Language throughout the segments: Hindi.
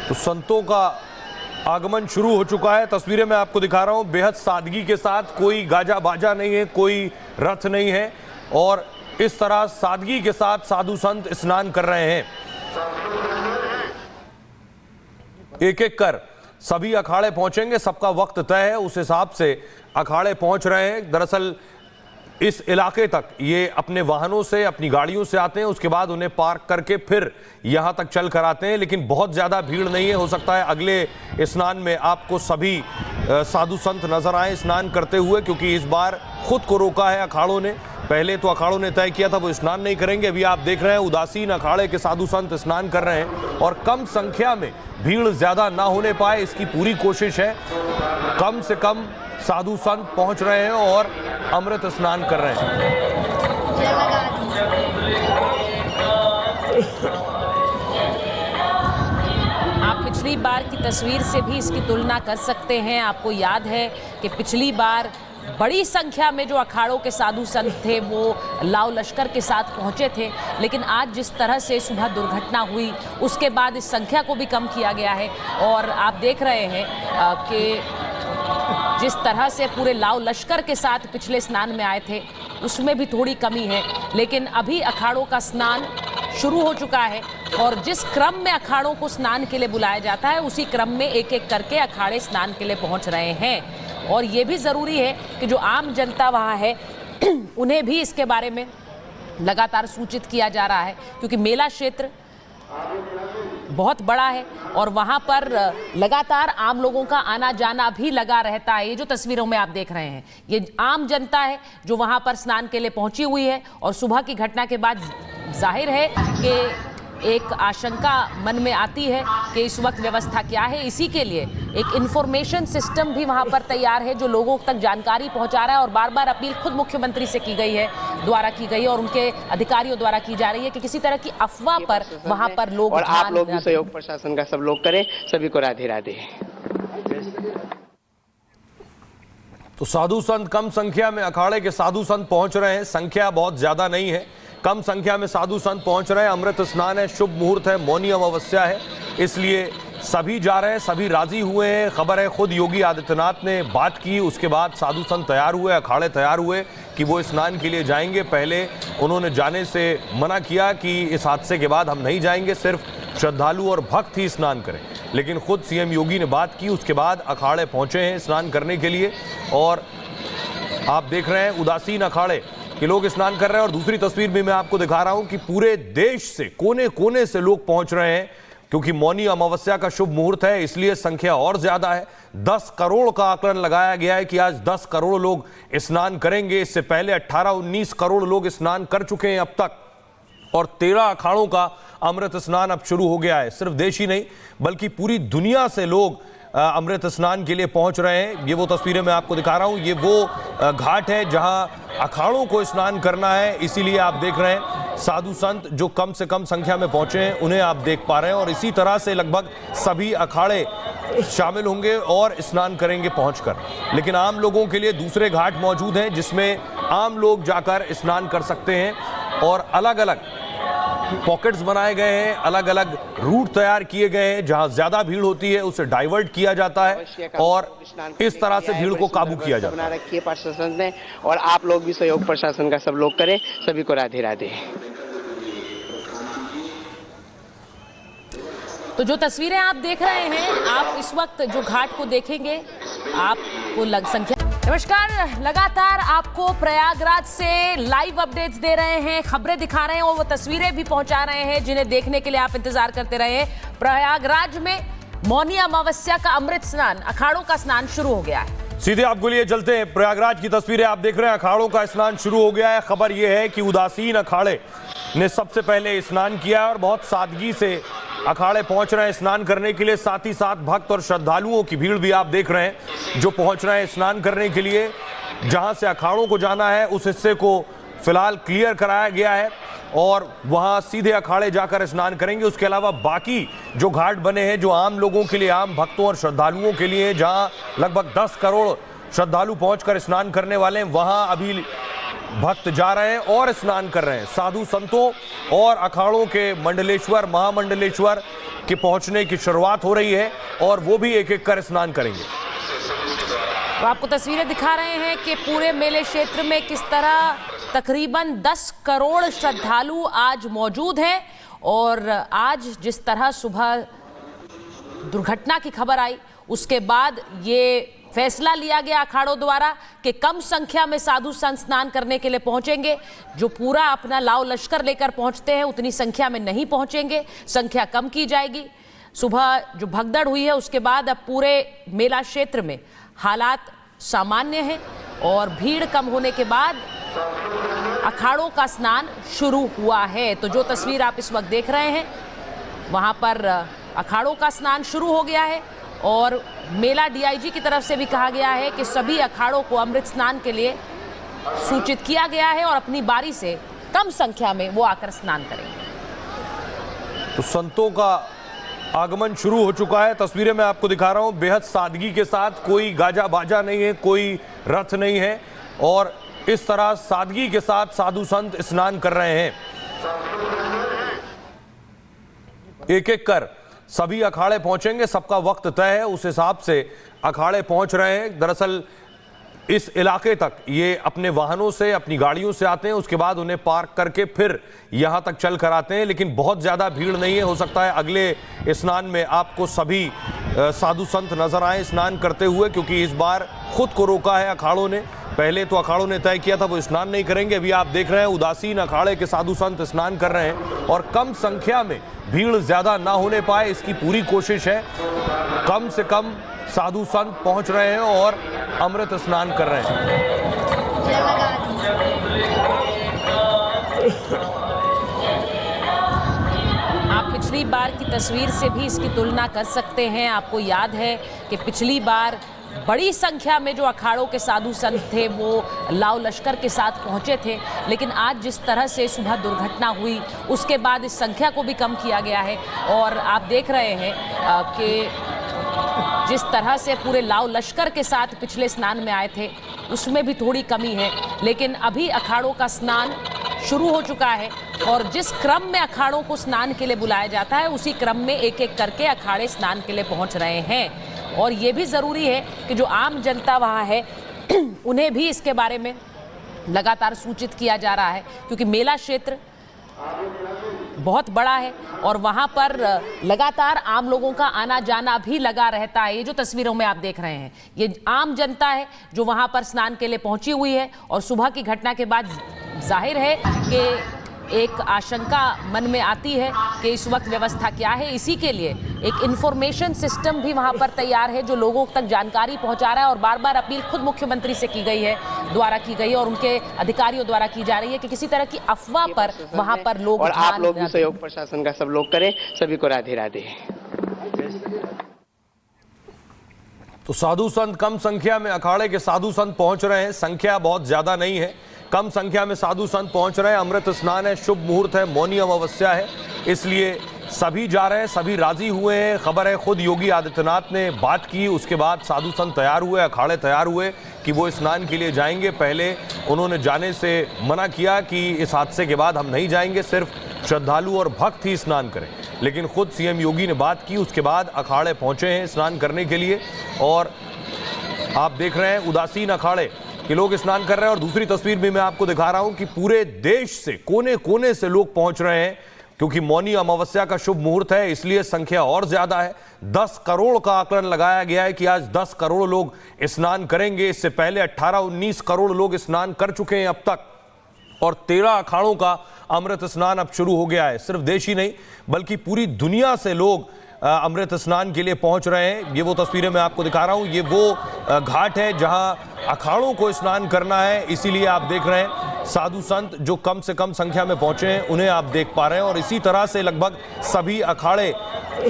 तो संतों का आगमन शुरू हो चुका है। तस्वीरें मैं आपको दिखा रहा हूं, बेहद सादगी के साथ, कोई गाजा बाजा नहीं है, कोई रथ नहीं है, और इस तरह सादगी के साथ साधु संत स्नान कर रहे हैं। एक एक कर सभी अखाड़े पहुंचेंगे, सबका वक्त तय है, उस हिसाब से अखाड़े पहुंच रहे हैं। दरअसल इस इलाके तक ये अपने वाहनों से, अपनी गाड़ियों से आते हैं, उसके बाद उन्हें पार्क करके फिर यहां तक चल कर आते हैं। लेकिन बहुत ज्यादा भीड़ नहीं है। हो सकता है अगले स्नान में आपको सभी साधु संत नजर आए स्नान करते हुए, क्योंकि इस बार खुद को रोका है अखाड़ों ने। पहले तो अखाड़ों ने तय किया था वो स्नान नहीं करेंगे। अभी आप देख रहे हैं उदासीन अखाड़े के साधु संत स्नान कर रहे हैं, और कम संख्या में, भीड़ ज्यादा ना होने पाए इसकी पूरी कोशिश है। कम से कम साधु संत पहुंच रहे हैं और अमृत स्नान कर रहे हैं। आप पिछली बार की तस्वीर से भी इसकी तुलना कर सकते हैं। आपको याद है कि पिछली बार बड़ी संख्या में जो अखाड़ों के साधु संत थे वो लाव लश्कर के साथ पहुंचे थे, लेकिन आज जिस तरह से सुबह दुर्घटना हुई उसके बाद इस संख्या को भी कम किया गया है। और आप देख रहे हैं कि जिस तरह से पूरे लाव लश्कर के साथ पिछले स्नान में आए थे उसमें भी थोड़ी कमी है, लेकिन अभी अखाड़ों का स्नान शुरू हो चुका है। और जिस क्रम में अखाड़ों को स्नान के लिए बुलाया जाता है उसी क्रम में एक एक करके अखाड़े स्नान के लिए पहुंच रहे हैं। और ये भी ज़रूरी है कि जो आम जनता वहाँ है उन्हें भी इसके बारे में लगातार सूचित किया जा रहा है, क्योंकि मेला क्षेत्र बहुत बड़ा है और वहाँ पर लगातार आम लोगों का आना जाना भी लगा रहता है। ये जो तस्वीरों में आप देख रहे हैं ये आम जनता है जो वहाँ पर स्नान के लिए पहुंची हुई है। और सुबह की घटना के बाद जाहिर है कि एक आशंका मन में आती है कि इस वक्त व्यवस्था क्या है। इसी के लिए एक इंफॉर्मेशन सिस्टम भी वहां पर तैयार है जो लोगों तक जानकारी पहुंचा रहा है। और बार बार अपील खुद मुख्यमंत्री से की गई है और उनके अधिकारियों द्वारा की जा रही है कि किसी तरह की अफवाह पर वहां पर लोग, और आप लोग भी सहयोग प्रशासन का सब लोग करें। सभी को राधे राधे। तो साधु संत कम संख्या में, अखाड़े के साधु संत पहुंच रहे हैं, संख्या बहुत ज्यादा नहीं है, कम संख्या में साधु संत पहुंच रहे हैं। अमृत स्नान है, शुभ मुहूर्त है, मौनी अमावस्या है, इसलिए सभी जा रहे हैं, सभी राजी हुए हैं। खबर है खुद योगी आदित्यनाथ ने बात की, उसके बाद साधु संत तैयार हुए, अखाड़े तैयार हुए कि वो स्नान के लिए जाएंगे। पहले उन्होंने जाने से मना किया कि इस हादसे के बाद हम नहीं जाएंगे, सिर्फ श्रद्धालु और भक्त ही स्नान करें। लेकिन खुद सीएम योगी ने बात की, उसके बाद अखाड़े पहुंचे हैं स्नान करने के लिए। और आप देख रहे हैं उदासीन अखाड़े कि लोग स्नान कर रहे हैं। और दूसरी तस्वीर भी मैं आपको दिखा रहा हूं कि पूरे देश से, कोने कोने से लोग पहुंच रहे हैं, क्योंकि मौनी अमावस्या का शुभ मुहूर्त है, इसलिए संख्या और ज्यादा है। 10 करोड़ का आकलन लगाया गया है कि आज 10 करोड़ लोग स्नान करेंगे। इससे पहले 18-19 करोड़ लोग स्नान कर चुके हैं अब तक, और 13 अखाड़ों का अमृत स्नान अब शुरू हो गया है। सिर्फ देश ही नहीं बल्कि पूरी दुनिया से लोग अमृत स्नान के लिए पहुंच रहे हैं। ये वो तस्वीरें मैं आपको दिखा रहा हूं, ये वो घाट है जहां अखाड़ों को स्नान करना है, इसीलिए आप देख रहे हैं साधु संत जो कम से कम संख्या में पहुंचे हैं उन्हें आप देख पा रहे हैं। और इसी तरह से लगभग सभी अखाड़े शामिल होंगे और स्नान करेंगे पहुंचकर। लेकिन आम लोगों के लिए दूसरे घाट मौजूद हैं जिसमें आम लोग जाकर स्नान कर सकते हैं, और अलग अलग पॉकेट्स बनाए गए हैं, अलग अलग रूट तैयार किए गए हैं। जहां ज्यादा भीड़ होती है उसे डाइवर्ट किया जाता है और इस तरह से भीड़ को काबू किया जाता है। बना रखी है प्रशासन ने, और आप लोग भी सहयोग प्रशासन का सब लोग करें। सभी को राधे राधे। तो जो तस्वीरें आप देख रहे हैं, आप इस वक्त जो घाट को देखेंगे आपको संख्या। नमस्कार, लगातार आपको प्रयागराज से लाइव अपडेट्स दे रहे हैं, खबरें दिखा रहे हैं और वो तस्वीरें भी पहुंचा रहे हैं जिन्हें देखने के लिए आप इंतजार करते रहे। प्रयागराज में मौनी अमावस्या का अमृत स्नान, अखाड़ों का स्नान शुरू हो गया है। सीधे आपको लिए चलते हैं, प्रयागराज की तस्वीरें आप देख रहे हैं, अखाड़ों का स्नान शुरू हो गया है। खबर यह है कि उदासीन अखाड़े ने सबसे पहले स्नान किया और बहुत सादगी से अखाड़े पहुंच रहे हैं स्नान करने के लिए। साथ ही साथ भक्त और श्रद्धालुओं की भीड़ भी आप देख रहे हैं जो पहुंच रहे हैं स्नान करने के लिए। जहां से अखाड़ों को जाना है उस हिस्से को फिलहाल क्लियर कराया गया है और वहां सीधे अखाड़े जाकर स्नान करेंगे। उसके अलावा बाकी जो घाट बने हैं जो आम लोगों के लिए, आम भक्तों और श्रद्धालुओं के लिए, जहां लगभग 10 करोड़ श्रद्धालु पहुंचकर स्नान करने वाले हैं, वहां अभी भक्त जा रहे हैं और स्नान कर रहे हैं। साधु संतों और अखाड़ों के मंडलेश्वर, महामंडलेश्वर के पहुंचने की शुरुआत हो रही है और वो भी एक एक कर स्नान करेंगे। तो आपको तस्वीरें दिखा रहे हैं कि पूरे मेले क्षेत्र में किस तरह तकरीबन 10 करोड़ श्रद्धालु आज मौजूद हैं। और आज जिस तरह सुबह दुर्घटना की खबर आई, उसके बाद ये फैसला लिया गया अखाड़ों द्वारा कि कम संख्या में साधु संत स्नान करने के लिए पहुंचेंगे। जो पूरा अपना लाव लश्कर लेकर पहुंचते हैं उतनी संख्या में नहीं पहुंचेंगे, संख्या कम की जाएगी। सुबह जो भगदड़ हुई है उसके बाद अब पूरे मेला क्षेत्र में हालात सामान्य हैं और भीड़ कम होने के बाद अखाड़ों का स्नान शुरू हुआ है। तो जो तस्वीर आप इस वक्त देख रहे हैं, वहां पर अखाड़ों का स्नान शुरू हो गया है और मेला डीआईजी की तरफ से भी कहा गया है कि सभी अखाड़ों को अमृत स्नान के लिए सूचित किया गया है और अपनी बारी से कम संख्या में वो आकर स्नान करेंगे। तो संतों का आगमन शुरू हो चुका है। तस्वीरें मैं आपको दिखा रहा हूं बेहद सादगी के साथ, कोई गाजा बाजा नहीं है, कोई रथ नहीं है और इस तरह सादगी के साथ साधु संत स्नान कर रहे हैं। एक एक कर सभी अखाड़े पहुंचेंगे, सबका वक्त तय है, उस हिसाब से अखाड़े पहुंच रहे हैं। दरअसल इस इलाके तक ये अपने वाहनों से, अपनी गाड़ियों से आते हैं, उसके बाद उन्हें पार्क करके फिर यहां तक चल कर आते हैं। लेकिन बहुत ज्यादा भीड़ नहीं है। हो सकता है अगले स्नान में आपको सभी साधु संत नजर आए स्नान करते हुए, क्योंकि इस बार खुद को रोका है अखाड़ों ने। पहले तो अखाड़ों ने तय किया था वो स्नान नहीं करेंगे। अभी आप देख रहे हैं उदासीन अखाड़े के साधु संत स्नान कर रहे हैं और कम संख्या में, भीड़ ज्यादा ना होने पाए इसकी पूरी कोशिश है। कम से कम साधु संत पहुंच रहे हैं और अमृत स्नान कर रहे हैं। आप पिछली बार की तस्वीर से भी इसकी तुलना कर सकते हैं। आपको याद है कि पिछली बार बड़ी संख्या में जो अखाड़ों के साधु संत थे वो लाव लश्कर के साथ पहुंचे थे, लेकिन आज जिस तरह से सुबह दुर्घटना हुई उसके बाद इस संख्या को भी कम किया गया है। और आप देख रहे हैं कि जिस तरह से पूरे लाव लश्कर के साथ पिछले स्नान में आए थे उसमें भी थोड़ी कमी है, लेकिन अभी अखाड़ों का स्नान शुरू हो चुका है और जिस क्रम में अखाड़ों को स्नान के लिए बुलाया जाता है उसी क्रम में एक एक करके अखाड़े स्नान के लिए पहुंच रहे हैं। और ये भी ज़रूरी है कि जो आम जनता वहाँ है उन्हें भी इसके बारे में लगातार सूचित किया जा रहा है, क्योंकि मेला क्षेत्र बहुत बड़ा है और वहाँ पर लगातार आम लोगों का आना जाना भी लगा रहता है। ये जो तस्वीरों में आप देख रहे हैं ये आम जनता है जो वहाँ पर स्नान के लिए पहुँची हुई है। और सुबह की घटना के बाद जाहिर है कि एक आशंका मन में आती है कि इस वक्त व्यवस्था क्या है। इसी के लिए एक इंफॉर्मेशन सिस्टम भी वहां पर तैयार है जो लोगों तक जानकारी पहुंचा रहा है। और बार बार अपील खुद मुख्यमंत्री से की गई है और उनके अधिकारियों द्वारा की जा रही है कि किसी तरह की अफवाह पर वहां पर लोग और आप लोग भी सहयोग प्रशासन का सब लोग करें। सभी को राधे राधे। तो साधु संत कम संख्या में अखाड़े के साधु संत पहुंच रहे हैं, संख्या बहुत ज्यादा नहीं है, कम संख्या में साधु संत पहुंच रहे हैं। अमृत स्नान है, शुभ मुहूर्त है, मौनी अमावस्या है, इसलिए सभी जा रहे हैं, सभी राजी हुए हैं। खबर है खुद योगी आदित्यनाथ ने बात की, उसके बाद साधु संत तैयार हुए, अखाड़े तैयार हुए कि वो स्नान के लिए जाएंगे। पहले उन्होंने जाने से मना किया कि इस हादसे के बाद हम नहीं जाएंगे, सिर्फ श्रद्धालु और भक्त ही स्नान करें। लेकिन खुद सीएम योगी ने बात की, उसके बाद अखाड़े पहुंचे हैं स्नान करने के लिए। और आप देख रहे हैं उदासीन अखाड़े कि लोग स्नान कर रहे हैं। और दूसरी तस्वीर भी मैं आपको दिखा रहा हूं कि पूरे देश से कोने कोने से लोग पहुंच रहे हैं, क्योंकि मौनी अमावस्या का शुभ मुहूर्त है, इसलिए संख्या और ज्यादा है। 10 करोड़ का आकलन लगाया गया है कि आज 10 करोड़ लोग स्नान करेंगे। इससे पहले 18-19 करोड़ लोग स्नान कर चुके हैं अब तक और 13 अखाड़ों का अमृत स्नान अब शुरू हो गया है। सिर्फ देश ही नहीं बल्कि पूरी दुनिया से लोग अमृत स्नान के लिए पहुंच रहे हैं। ये वो तस्वीरें मैं आपको दिखा रहा हूं, ये वो घाट है जहां अखाड़ों को स्नान करना है, इसीलिए आप देख रहे हैं साधु संत जो कम से कम संख्या में पहुंचे हैं उन्हें आप देख पा रहे हैं। और इसी तरह से लगभग सभी अखाड़े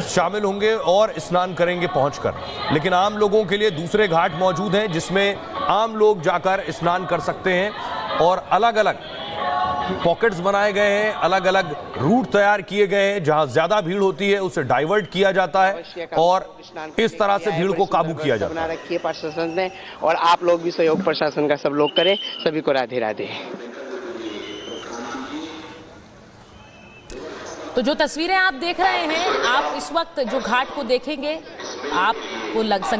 शामिल होंगे और स्नान करेंगे पहुंचकर। लेकिन आम लोगों के लिए दूसरे घाट मौजूद हैं जिसमें आम लोग जाकर स्नान कर सकते हैं और अलग अलग पॉकेट्स बनाए गए हैं, अलग अलग रूट तैयार किए गए हैं। जहां ज्यादा भीड़ होती है उसे डाइवर्ट किया जाता है और इस तरह से भीड़ को काबू किया जाता है। रखिए प्रशासन ने और आप लोग भी सहयोग प्रशासन का सब लोग करें। सभी को राधे राधे। तो जो तस्वीरें आप देख रहे हैं, आप इस वक्त जो घाट को देखेंगे, आपको संख्या